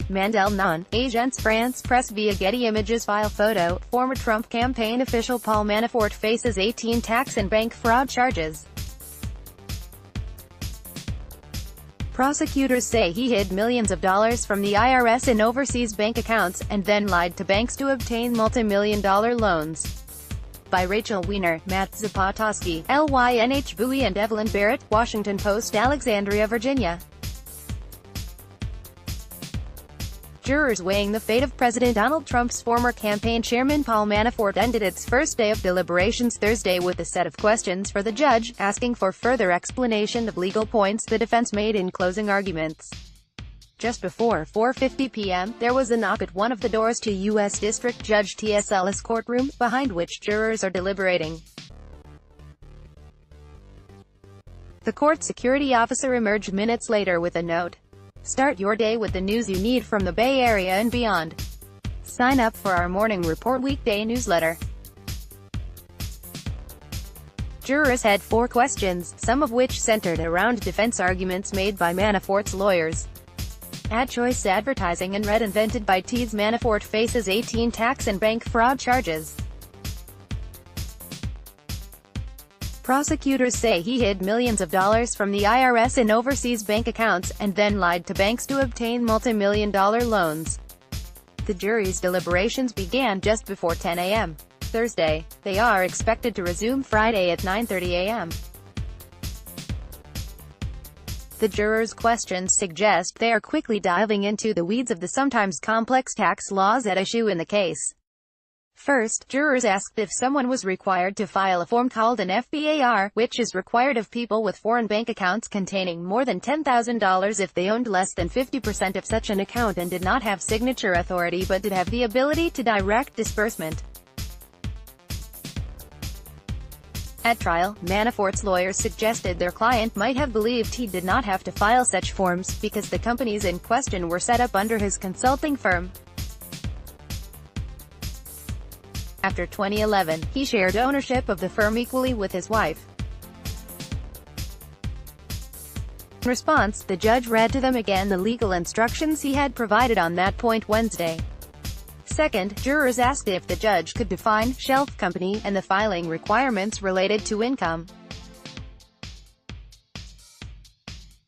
Mandel non-agents France Press via Getty Images file photo. Former Trump campaign official Paul Manafort faces 18 tax and bank fraud charges. Prosecutors say he hid millions of dollars from the IRS in overseas bank accounts, and then lied to banks to obtain multi-million-dollar loans. By Rachel Weiner, Matt Zapotowski, LYNH Bowie and Evelyn Barrett, Washington Post, Alexandria, Virginia. Jurors weighing the fate of President Donald Trump's former campaign chairman Paul Manafort ended its first day of deliberations Thursday with a set of questions for the judge, asking for further explanation of legal points the defense made in closing arguments. Just before 4:50 p.m., there was a knock at one of the doors to U.S. District Judge T.S. Ellis' courtroom, behind which jurors are deliberating. The court security officer emerged minutes later with a note. Start your day with the news you need from the Bay Area and beyond. Sign up for our morning report weekday newsletter. Jurors had 4 questions, some of which centered around defense arguments made by Manafort's lawyers. Ad choice advertising and Red invented by Tees. Manafort faces 18 tax and bank fraud charges. Prosecutors say he hid millions of dollars from the IRS in overseas bank accounts, and then lied to banks to obtain multi-million-dollar loans. The jury's deliberations began just before 10 a.m. Thursday. They are expected to resume Friday at 9:30 a.m. The jurors' questions suggest they are quickly diving into the weeds of the sometimes complex tax laws at issue in the case. First, jurors asked if someone was required to file a form called an FBAR, which is required of people with foreign bank accounts containing more than $10,000 if they owned less than 50% of such an account and did not have signature authority but did have the ability to direct disbursement. At trial, Manafort's lawyers suggested their client might have believed he did not have to file such forms, because the companies in question were set up under his consulting firm. After 2011, he shared ownership of the firm equally with his wife. In response, the judge read to them again the legal instructions he had provided on that point Wednesday. Second, jurors asked if the judge could define shelf company and the filing requirements related to income.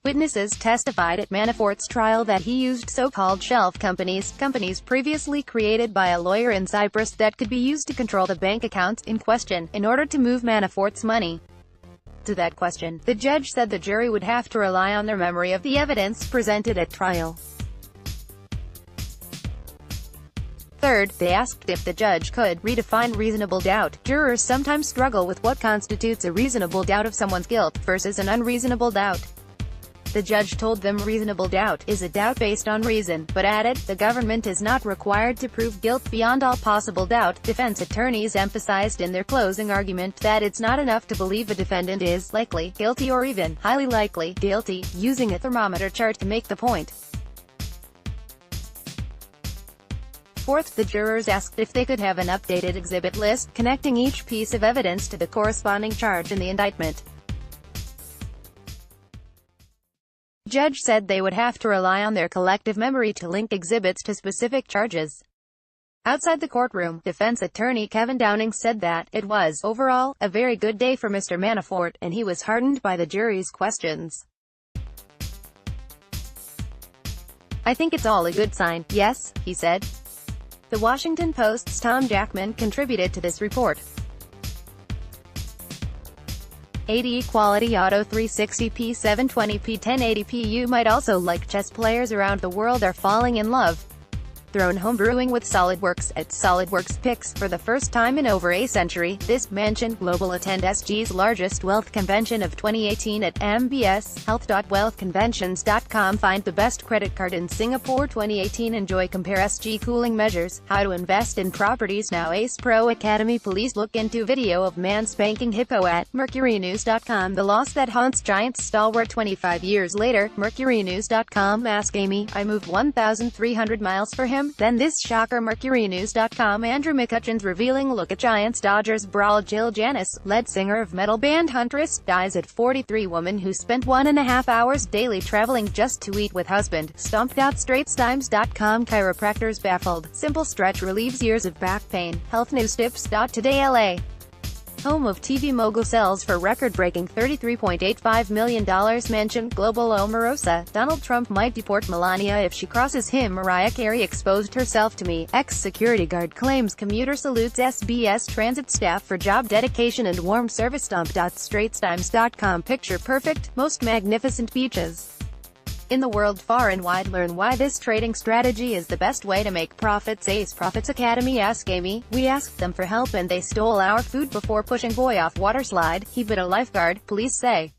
Witnesses testified at Manafort's trial that he used so-called shelf companies, companies previously created by a lawyer in Cyprus that could be used to control the bank accounts in question, in order to move Manafort's money. To that question, the judge said the jury would have to rely on their memory of the evidence presented at trial. Third, they asked if the judge could redefine reasonable doubt. Jurors sometimes struggle with what constitutes a reasonable doubt of someone's guilt, versus an unreasonable doubt. The judge told them reasonable doubt is a doubt based on reason, but added, the government is not required to prove guilt beyond all possible doubt. Defense attorneys emphasized in their closing argument that it's not enough to believe a defendant is likely guilty or even highly likely guilty, using a thermometer chart to make the point. Fourth, the jurors asked if they could have an updated exhibit list, connecting each piece of evidence to the corresponding charge in the indictment. The judge said they would have to rely on their collective memory to link exhibits to specific charges. Outside the courtroom, defense attorney Kevin Downing said that it was, overall, a very good day for Mr. Manafort, and he was heartened by the jury's questions. I think it's all a good sign, yes, he said. The Washington Post's Tom Jackman contributed to this report. AD Quality Auto 360p 720p 1080p. You might also like chess players around the world are falling in love. Throne homebrewing with SolidWorks. At SolidWorks picks, for the first time in over a century, this Mansion Global attend SG's largest wealth convention of 2018 at mbshealth.wealthconventions.com. Find the best credit card in Singapore 2018. Enjoy compare SG cooling measures, how to invest in properties now. Ace Pro Academy. Please look into video of man spanking hippo at mercurynews.com. The loss that haunts Giants stalwart 25 years later. mercurynews.com. Ask Amy, I moved 1,300 miles for him. him? Then this shocker. MercuryNews.com. Andrew McCutcheon's revealing look at Giants-Dodgers brawl. Jill Janis, lead singer of metal band Huntress, dies at 43. Woman who spent 1.5 hours daily traveling just to eat with husband, stomped out. StraitsTimes.com. Chiropractors baffled. Simple stretch relieves years of back pain. Health news tips. Today LA. Home of TV mogul sells for record-breaking $33.85 million. Mansion. Global. Omarosa. Donald Trump might deport Melania if she crosses him. Mariah Carey exposed herself to me. Ex-security guard claims commuter salutes SBS transit staff for job dedication and warm service. StraitsTimes.com. Picture perfect, most magnificent beaches in the world, far and wide. Learn why this trading strategy is the best way to make profits. Ace Profits Academy. Ask Amy. We asked them for help and they stole our food before pushing boy off water slide. He bit a lifeguard, police say.